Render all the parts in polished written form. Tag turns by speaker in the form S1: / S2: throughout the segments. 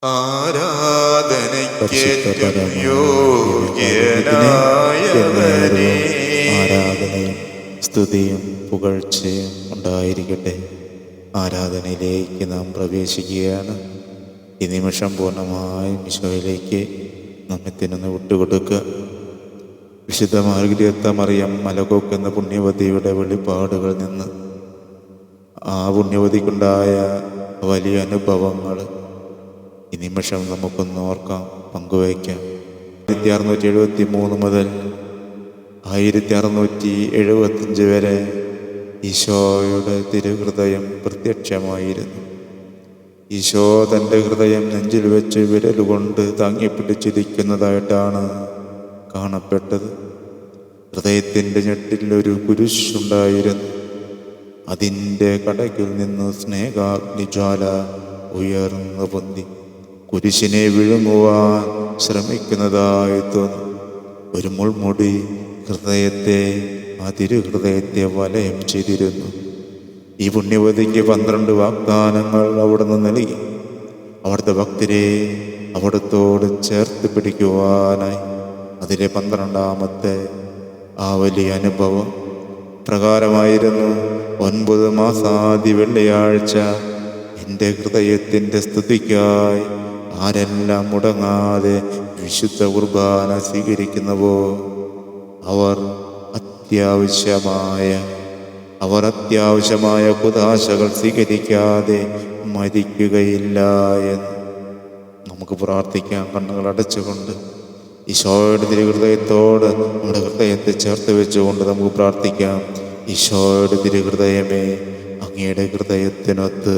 S1: ആരാധനയ്ക്കേറ്റം യോഗ്യനായവനേ,
S2: ആരാധനയും സ്തുതിയും പുകഴ്ചയും ഉണ്ടായിരിക്കട്ടെ. ആരാധനയിലേക്ക് നാം പ്രവേശിക്കുകയാണ്. ഈ നിമിഷം പൂർണ്ണമായും ഈശോയിലേക്ക് നമ്മെ തിന്നു വിട്ടുകൊടുക്കുക. വിശുദ്ധ മാർഗ്ഗരേത്ത മറിയം മലകോക്ക് എന്ന പുണ്യവതിയുടെ വെളിപ്പാടുകളിൽ നിന്ന് ആ പുണ്യവതിക്കുണ്ടായ വലിയ അനുഭവങ്ങൾ ഈ നിമിഷം നമുക്കൊന്ന് ഓർക്കാം, പങ്കുവയ്ക്കാം. 1673 മുതൽ 1675 വരെ ഈശോയുടെ തിരുഹൃദയം പ്രത്യക്ഷമായിരുന്നു. ഈശോ തൻ്റെ ഹൃദയം നെഞ്ചിൽ വെച്ച് വിരലുകൊണ്ട് താങ്ങിപ്പിടിച്ചിരിക്കുന്നതായിട്ടാണ് കാണപ്പെട്ടത്. ഹൃദയത്തിൻ്റെ ഞെട്ടിൽ ഒരു കുരിശുണ്ടായിരുന്നു. അതിൻ്റെ കടകിൽ നിന്ന് സ്നേഹാഗ്നിജ്വാല ഉയർന്നു പൊന്തി കുരിശിനെ വിഴുങ്ങുവാൻ ശ്രമിക്കുന്നതായി തോന്നി. ഒരു മുൾമുടി ഹൃദയത്തെ, ആ തിരുഹൃദയത്തെ വലയം ചെയ്തിരുന്നു. ഈ പുണ്യവതിക്ക് 12 വാഗ്ദാനങ്ങൾ അവിടുന്ന് നൽകി. അവിടുത്തെ ഭക്തരെ അവിടുത്തോട് ചേർത്ത് പിടിക്കുവാനായി. അതിലെ 12ാമത്തെ ആ വലിയ അനുഭവം പ്രകാരമായിരുന്നു: 9 മാസാദി വെള്ളിയാഴ്ച എൻ്റെ ഹൃദയത്തിൻ്റെ സ്തുതിക്കായി ആരെല്ലാം മുടങ്ങാതെ വിശുദ്ധ കുർബാന സ്വീകരിക്കുന്നുവോ അവർ അത്യാവശ്യമായ കുദാശകൾ സ്വീകരിക്കാതെ മരിക്കുകയില്ല എന്ന് നമുക്ക് പ്രാർത്ഥിക്കാം. കണ്ണുകൾ അടച്ചുകൊണ്ട് ഈശോയുടെ തിരുഹൃദയത്തോട് നമ്മുടെ ഹൃദയത്തെ ചേർത്ത് വെച്ചുകൊണ്ട് നമുക്ക് പ്രാർത്ഥിക്കാം. ഈശോയുടെ തിരുഹൃദയമേ, അങ്ങയുടെ ഹൃദയത്തിനൊത്ത്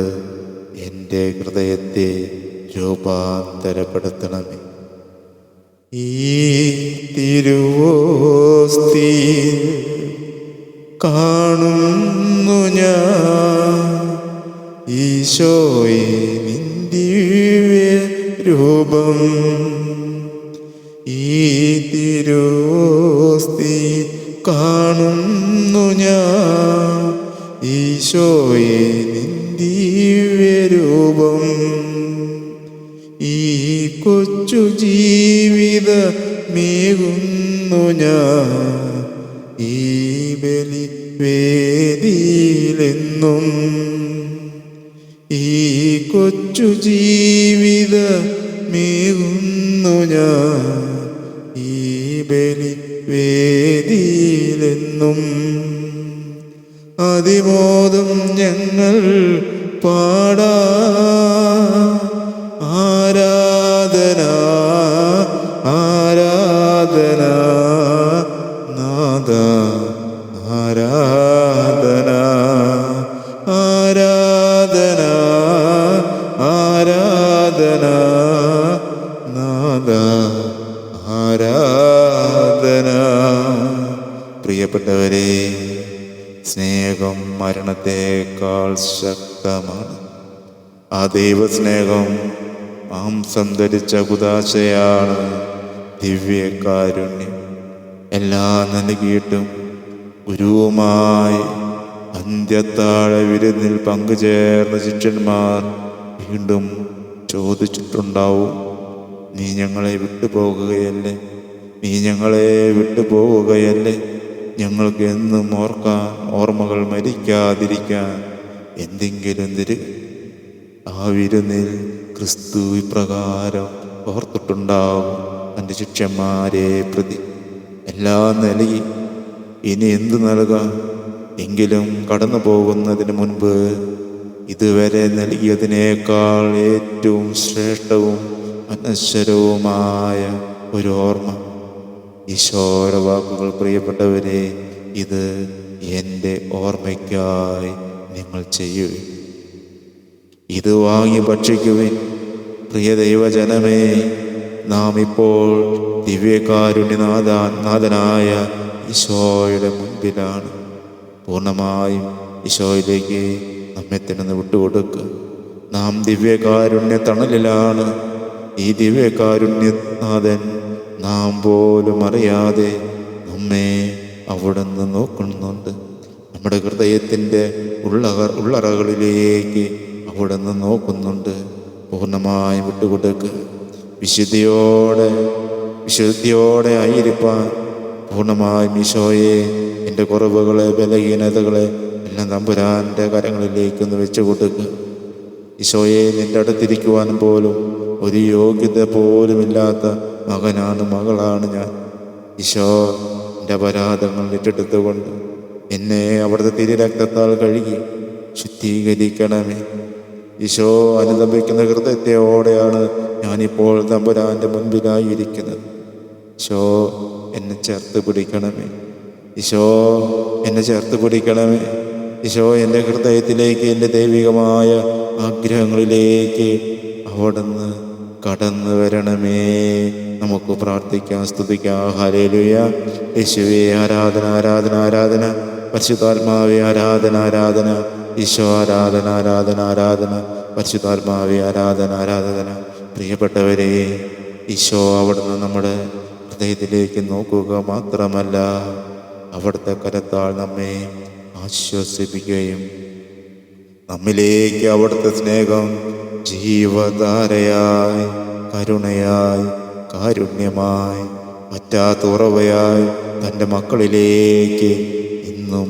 S2: എൻ്റെ ഹൃദയത്തെ രൂപാന്തരപ്പെടുത്തണമേ. ഈ തിരുവോസ്തിയിൽ കാണുന്നു ഞാൻ ഈശോയെ നിൻ ദിവ്യ രൂപം. ഈ തിരുവോസ്തിയിൽ കാണുന്നു ഞാൻ ഈശോയെ നിൻ ദിവ്യ രൂപം. ഈ കൊച്ചു ജീവിതമേകുന്നു ഞാൻ ഈ ബലി വേദിയിലെന്നും. ഈ കൊച്ചു ജീവിതമേകുന്നു ഞാൻ ഈ ബലി വേദിയിലെന്നും. അതിമോദം ഞങ്ങൾ പാടാ ആരാധന ആരാധന നാദ ആരാധന ആരാധന ആരാധന നാദ ആരാധന. പ്രിയപ്പെട്ടവരെ, സ്നേഹം മരണത്തേക്കാൾ ശക്തമാണ്. ആ ദൈവസ്നേഹം മാംസം ധരിച്ച കുദാശയാണ് ദിവ്യകാരുണ്യം. എല്ലാം നൽകിയിട്ടും ഗുരുവുമായി അന്ത്യത്താഴ വിരുന്നിൽ പങ്കുചേർന്ന ശിഷ്യന്മാർ വീണ്ടും ചോദിച്ചിട്ടുണ്ടാവും, നീ ഞങ്ങളെ വിട്ടുപോകുകയല്ലേ, നീ ഞങ്ങളെ വിട്ടുപോവുകയല്ലേ, ഞങ്ങൾക്ക് എന്നും ഓർമ്മകൾ മരിക്കാതിരിക്കാൻ എന്തെങ്കിലും തരിക. ആ വിരുന്നിൽ ക്രിസ്തു ഇപ്രകാരം ഓർത്തിട്ടുണ്ടാവും, തൻ്റെ ശിഷ്യന്മാരെ പ്രതി എല്ലാം നൽകി, ഇനി എന്തു നൽകാം? എങ്കിലും കടന്നു പോകുന്നതിന് മുൻപ് ഇതുവരെ നൽകിയതിനേക്കാൾ ഏറ്റവും ശ്രേഷ്ഠവും അനശ്വരവുമായ ഒരു ഓർമ്മ. ഈശോര വാക്കുകൾ, പ്രിയപ്പെട്ടവരെ, ഇത് എൻ്റെ ഓർമ്മയ്ക്കായി നിങ്ങൾ ചെയ്യുവിൻ, ഇത് വാങ്ങി ഭക്ഷിക്കുവിൻ. പ്രിയ ദൈവജനമേ, നാം ഇപ്പോൾ ദിവ്യകാരുണ്യനാഥനായ ഈശോയുടെ മുൻപിലാണ്. പൂർണ്ണമായും ഈശോയിലേക്ക് നമ്മെ തന്നെ വിട്ടുകൊടുക്കുക. നാം ദിവ്യകാരുണ്യ തണലിലാണ്. ഈ ദിവ്യകാരുണ്യനാഥൻ നാം പോലും അറിയാതെ നമ്മെ അവിടുന്ന് നോക്കുന്നുണ്ട്. നമ്മുടെ ഹൃദയത്തിൻ്റെ ഉള്ളറകളിലേക്ക് അവിടുന്ന് നോക്കുന്നുണ്ട്. പൂർണ്ണമായും വിട്ടുകൊടുക്കുക. വിശുദ്ധിയോടെ ആയിരിക്കാൻ പൂർണ്ണമായും ഈശോയെ എൻ്റെ കുറവുകളെ, ബലഹീനതകളെ എല്ലാം തമ്പുരാൻ്റെ കരങ്ങളിലേക്കൊന്ന് വെച്ചു കൊടുക്കുക. ഈശോയെ, നിൻ്റെ അടുത്തിരിക്കുവാൻ പോലും ഒരു യോഗ്യത പോലുമില്ലാത്ത മകനാണ്, മകളാണ് ഞാൻ. ഈശോ, എൻ്റെ അപരാധങ്ങൾ ഏറ്റെടുത്തുകൊണ്ട് എന്നെ അവിടുത്തെ തിരുരക്തത്താൽ കഴുകി ശുദ്ധീകരിക്കണമേ. ഈശോ, അനുതപിക്കുന്ന ഹൃദയത്തോടെയാണ് ഞാനിപ്പോൾ തമ്പുരാൻ്റെ മുൻപിലായിരിക്കുന്നത്. ഈശോ, എന്നെ ചേർത്ത് പിടിക്കണമേ. ഈശോ, എന്നെ ചേർത്ത് പിടിക്കണമേ. ഈശോ, എൻ്റെ ഹൃദയത്തിലേക്ക്, എൻ്റെ ദൈവികമായ ആഗ്രഹങ്ങളിലേക്ക് അവിടുന്ന് കടന്നു വരണമേ. നമുക്ക് പ്രാർത്ഥിക്കാം, സ്തുതിക്കാം. ഹല്ലേലൂയ. യേശുവേ, ആരാധന, ആരാധന, ആരാധന. പരിശുദ്ധാത്മാവേ, ആരാധന, ആരാധന. ഈശോ, ആരാധന, ആരാധന, ആരാധന. പരിശുദ്ധാത്മാവേ, ആരാധന, ആരാധന. പ്രിയപ്പെട്ടവരെ, ഈശോ അവിടുന്ന് നമ്മുടെ ഹൃദയത്തിലേക്ക് നോക്കുക മാത്രമല്ല, അവിടുത്തെ കരത്താൽ നമ്മെ ആശ്വസിപ്പിക്കുകയും നമ്മിലേക്ക് അവിടുത്തെ സ്നേഹം ജീവധാരയായി, കരുണയായി, കാരുണ്യമായി, പറ്റാത്ത ഉറവയായി തൻ്റെ മക്കളിലേക്ക് ഇന്നും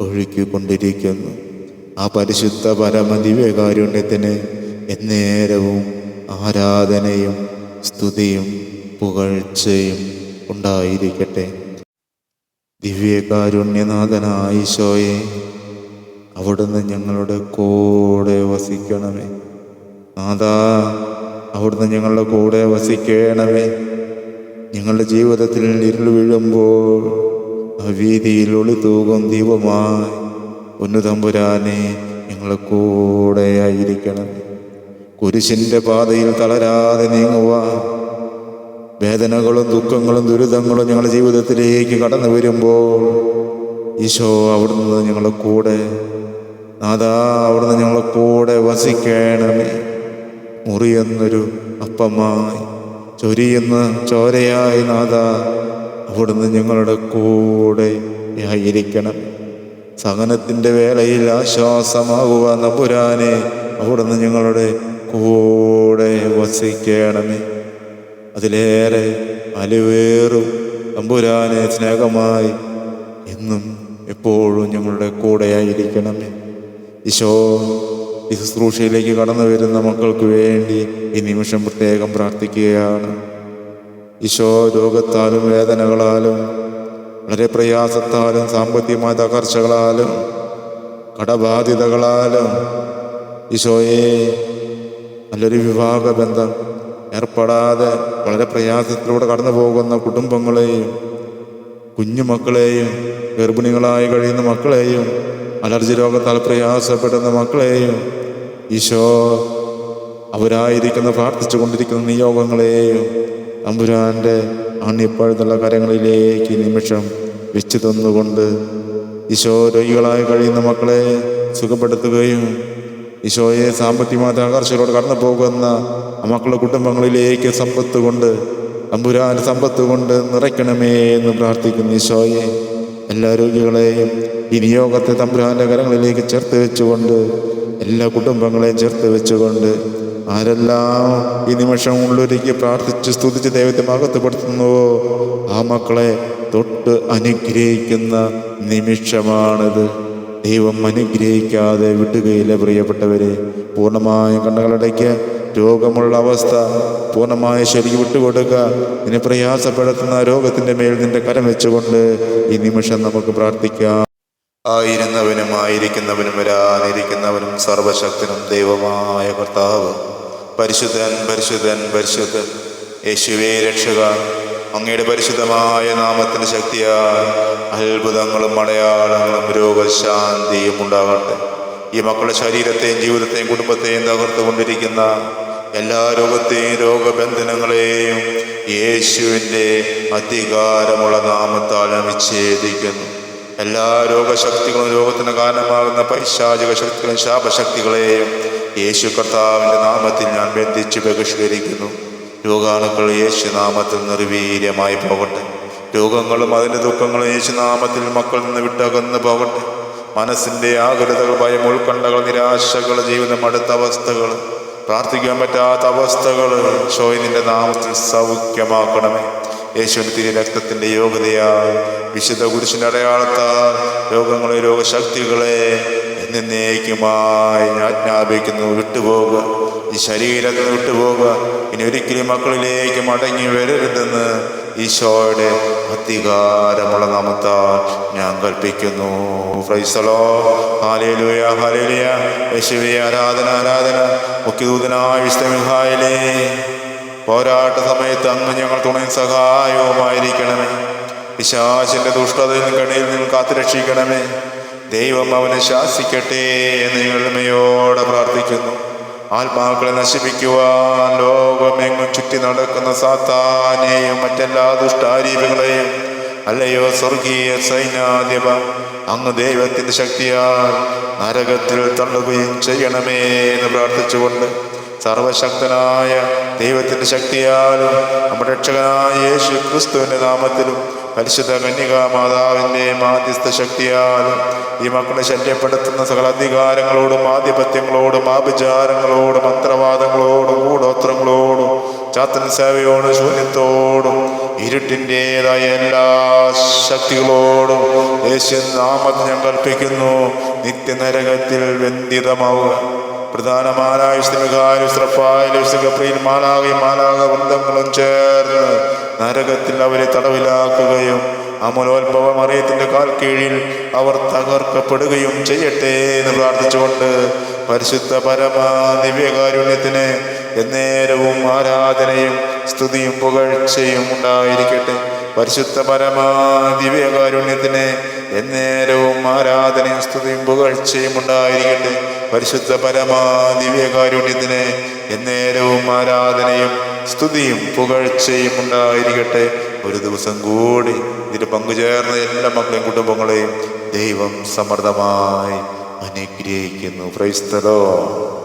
S2: ഒഴുക്കിക്കൊണ്ടിരിക്കുന്നു. ആ പരിശുദ്ധ പരമദിവ്യകാരുണ്യത്തിന് എന്നേരവും ആരാധനയും സ്തുതിയും പുകഴ്ചയും ഉണ്ടായിരിക്കട്ടെ. ദിവ്യകാരുണ്യനാഥനായ ഈശോയെ, അവിടുന്ന് ഞങ്ങളുടെ കൂടെ വസിക്കണമേ. നാഥാ, അവിടുന്ന് ഞങ്ങളുടെ കൂടെ വസിക്കണമേ. ഞങ്ങളുടെ ജീവിതത്തിൽ ഇരുൾ വീഴുമ്പോൾ ആ വീതിയിൽ ഒളിതൂകും ദീപമായി ഉന്നതമ്പുരാനെ ഞങ്ങളുടെ കൂടെ ആയിരിക്കണമേ. കുരിശിൻ്റെ പാതയിൽ തളരാതെ നീങ്ങുവാൻ വേദനകളും ദുഃഖങ്ങളും ദുരിതങ്ങളും ഞങ്ങളുടെ ജീവിതത്തിലേക്ക് കടന്നു വരുമ്പോൾ ഈശോ അവിടുന്ന് ഞങ്ങളുടെ കൂടെ, നാഥാ അവിടുന്ന് ഞങ്ങളുടെ കൂടെ വസിക്കണമേ. മുറിയുന്നൊരു അപ്പമായി, ചൊരിയുന്ന ചോരയായി നാഥാ അവിടുന്ന് ഞങ്ങളുടെ കൂടെ ആയിരിക്കണം. സഹനത്തിൻ്റെ വേളയിൽ ആശ്വാസമാകുവാൻ തമ്പുരാനെ അവിടുന്ന് ഞങ്ങളുടെ കൂടെ വസിക്കണമേ. അതിലേറെ അലിവേറും തമ്പുരാനെ സ്നേഹമായി എന്നും എപ്പോഴും ഞങ്ങളുടെ കൂടെയായിരിക്കണമേ. ഈശോ, ഈ ശുശ്രൂഷയിലേക്ക് കടന്നു വരുന്ന മക്കൾക്ക് വേണ്ടി ഈ നിമിഷം പ്രത്യേകം പ്രാർത്ഥിക്കുകയാണ്. ഈശോ, രോഗത്താലും വേദനകളാലും വളരെ പ്രയാസത്താലും സാമ്പത്തികമായ തകർച്ചകളാലും കടബാധിതകളാലും ഈശോയെ നല്ലൊരു വിവാഹ ബന്ധം ഏർപ്പെടാതെ വളരെ പ്രയാസത്തിലൂടെ കടന്നു പോകുന്ന കുടുംബങ്ങളെയും കുഞ്ഞുമക്കളെയും ഗർഭിണികളായി കഴിയുന്ന മക്കളെയും അലർജി രോഗത്താൽ പ്രയാസപ്പെടുന്ന മക്കളെയും ഈശോ അവരായിരിക്കുന്ന പ്രാർത്ഥിച്ചു കൊണ്ടിരിക്കുന്ന നിയോഗങ്ങളെയും തമ്പുരാൻ്റെ അണിപ്പഴുതുള്ള കരങ്ങളിലേക്ക് നിമിഷം വെച്ചു തന്നുകൊണ്ട് ഈശോ രോഗികളായി കഴിയുന്ന മക്കളെ സുഖപ്പെടുത്തുകയും ഈശോയെ സാമ്പത്തികമായ തകർച്ചയിലൂടെ കടന്നു പോകുന്ന ആ മക്കളുടെ കുടുംബങ്ങളിലേക്ക് സമ്പത്ത് കൊണ്ട് തമ്പുരാൻ്റെ സമ്പത്ത് കൊണ്ട് നിറയ്ക്കണമേ എന്ന് പ്രാർത്ഥിക്കുന്നു. ഈശോയെ, എല്ലാ രോഗികളെയും ഈ നിയോഗത്തെ തമ്പുരാൻ്റെ കരങ്ങളിലേക്ക് ചേർത്ത് വെച്ചുകൊണ്ട് എല്ലാ കുടുംബങ്ങളെയും ചേർത്ത് വെച്ചുകൊണ്ട് ആരെല്ലാം ഈ നിമിഷം ഉള്ളൊരുക്കി പ്രാർത്ഥിച്ച് സ്തുതിച്ച് ദൈവത്തെ മഹത്വപ്പെടുത്തുന്നുവോ ആ മക്കളെ തൊട്ട് അനുഗ്രഹിക്കുന്ന നിമിഷമാണിത്. ദൈവം അനുഗ്രഹിക്കാതെ വിട്ടുകയില്ല. പ്രിയപ്പെട്ടവരെ, പൂർണ്ണമായും കണ്ണുകളടയ്ക്ക് രോഗമുള്ള അവസ്ഥ പൂർണ്ണമായ ശരിക്ക് വിട്ടുകൊടുക്കുക. നിന്നെ പ്രയാസപ്പെടുത്തുന്ന രോഗത്തിൻ്റെ മേൽ നിന്റെ കരം വെച്ചുകൊണ്ട് ഈ നിമിഷം നമുക്ക് പ്രാർത്ഥിക്കാം. ആയിരുന്നവനും ആയിരിക്കുന്നവനും വരാനിരിക്കുന്നവനും സർവശക്തനും ദൈവമായ കർത്താവ്, പരിശുദ്ധൻ പരിശുദ്ധൻ പരിശുദ്ധൻ യേശുവേ രക്ഷക, അങ്ങയുടെ പരിശുദ്ധമായ നാമത്തിൻ്റെ ശക്തിയാൽ അത്ഭുതങ്ങളും അടയാളങ്ങളും രോഗശാന്തിയും ഉണ്ടാകട്ടെ. ഈ മക്കളുടെ ശരീരത്തെയും ജീവിതത്തെയും കുടുംബത്തെയും തകർത്തുകൊണ്ടിരിക്കുന്ന എല്ലാ രോഗത്തെയും രോഗബന്ധനങ്ങളെയും യേശുവിൻ്റെ അധികാരമുള്ള നാമത്താൽ വിച്ഛേദിക്കുന്നു. എല്ലാ രോഗശക്തികളും രോഗത്തിന് കാരണമാകുന്ന പൈശാചിക ശക്തികളും ശാപശക്തികളെയും യേശു കർത്താവിൻ്റെ നാമത്തിൽ ഞാൻ ബന്ധിച്ച് ബഹിഷ്കരിക്കുന്നു. രോഗാണുക്കൾ യേശുനാമത്തിൽ നിർവീര്യമായി പോകട്ടെ. രോഗങ്ങളും അതിൻ്റെ ദുഃഖങ്ങളും യേശുനാമത്തിൽ മക്കളിൽ നിന്ന് വിട്ടകന്ന് പോകട്ടെ. മനസ്സിൻ്റെ ആകുലതകൾ, ഭയം, ഉത്കണ്ഠകൾ, നിരാശകൾ, ജീവിതം അടുത്ത അവസ്ഥകൾ, പ്രാർത്ഥിക്കാൻ പറ്റാത്ത അവസ്ഥകൾ നിന്റെ നാമത്തിൽ സൗഖ്യമാക്കണമേ. യേശുവിൻ്റെ തിരി രക്തത്തിൻ്റെ യോഗ്യതയാൽ വിശുദ്ധ കുരിശിൻ്റെ അടയാളത്താൽ രോഗങ്ങളെ, രോഗശക്തികളെ എന്നേക്കുമായി ഞാൻ ആജ്ഞാപിക്കുന്നു, വിട്ടുപോകുക. ഈ ശരീരത്തിൽ നിന്ന് വിട്ടുപോകുക. ഇനി ഒരിക്കലും മക്കളിലേക്ക് മടങ്ങി വരരുതെന്ന് ഈശോയുടെ അധികാരമുള്ള നാമത്താൽ ഞാൻ കൽപ്പിക്കുന്നു. Praise the Lord. Hallelujah, hallelujah. യേശുവേ ആരാധന, ആരാധന. മുഖ്യദൂതനായ വിശുദ്ധ മിഖായേലേ, പോരാട്ട സമയത്ത് അങ്ങ് ഞങ്ങൾ തുണയും സഹായവുമായിരിക്കണമേ. പിശാചിന്റെ ദുഷ്ടതയിൽ കണിയിൽ നിന്ന് കാത്തുരക്ഷിക്കണമേ. ദൈവം അവനെ ശാസിക്കട്ടെ എന്ന് ഞങ്ങളുമയോടെ പ്രാർത്ഥിക്കുന്നു. ആത്മാക്കളെ നശിപ്പിക്കുവാൻ ലോകമെങ്ങും ചുറ്റി നടക്കുന്ന സാത്താനെയും മറ്റെല്ലാ ദുഷ്ടാരീതികളെയും അല്ലയോ സ്വർഗീയ സൈന്യാധിപ, അങ്ങ് ദൈവത്തിൻ്റെ ശക്തിയാൽ നരകത്തിൽ തള്ളുകയും ചെയ്യണമേ എന്ന് പ്രാർത്ഥിച്ചുകൊണ്ട് സർവശക്തനായ ദൈവത്തിൻ്റെ ശക്തിയാലും നമ്മുടെ രക്ഷകനായ യേശു ക്രിസ്തുവിൻ്റെ നാമത്തിലും പരിശുദ്ധ കന്യകാ മാതാവിൻ്റെ മാധ്യസ്ഥ ശക്തിയാലും ഈ മക്കളെ ശല്യപ്പെടുത്തുന്ന സകല അധികാരങ്ങളോടും ആധിപത്യങ്ങളോടും ആഭിചാരങ്ങളോടും മന്ത്രവാദങ്ങളോടും കൂടോത്രങ്ങളോടും ചാത്തൻ സേവയോടും ശൂന്യത്തോടും ഇരുട്ടിൻ്റെതായ എല്ലാ ശക്തികളോടും യേശു നാമത്തിൽ ഞാൻ കൽപ്പിക്കുന്നു, നിത്യനരകത്തിൽ ബന്ധിതമാവുക. പ്രധാനമാനായ മാലാക വൃന്ദങ്ങളും ചേർന്ന് നരകത്തിൽ അവരെ തടവിലാക്കുകയും അമലോത്ഭവ മറിയത്തിന്റെ കാൽ കീഴിൽ അവർ തകർക്കപ്പെടുകയും ചെയ്യട്ടെ എന്ന് പ്രാർത്ഥിച്ചുകൊണ്ട് പരിശുദ്ധ പരമാ ദിവ്യകാരുണ്യത്തിന് എന്നേരവും ആരാധനയും സ്തുതിയും പുകഴ്ചയും ഉണ്ടായിരിക്കട്ടെ. പരിശുദ്ധ പരമാ ദിവ്യകാരുണ്യത്തിന് എന്നേരവും ആരാധനയും സ്തുതിയും പുകഴ്ചയും ഉണ്ടായിരിക്കട്ടെ. പരിശുദ്ധ പരമാ ദിവ്യകാരുണ്യത്തിന് എന്നേരവും ആരാധനയും സ്തുതിയും പുകഴ്ചയും ഉണ്ടായിരിക്കട്ടെ. ഒരു ദിവസം കൂടി ഇതിൽ പങ്കുചേർന്ന എല്ലാ മക്കളെയും കുടുംബങ്ങളെയും ദൈവം സമൃദ്ധമായി അനുഗ്രഹിക്കുന്നു. Praise the Lord.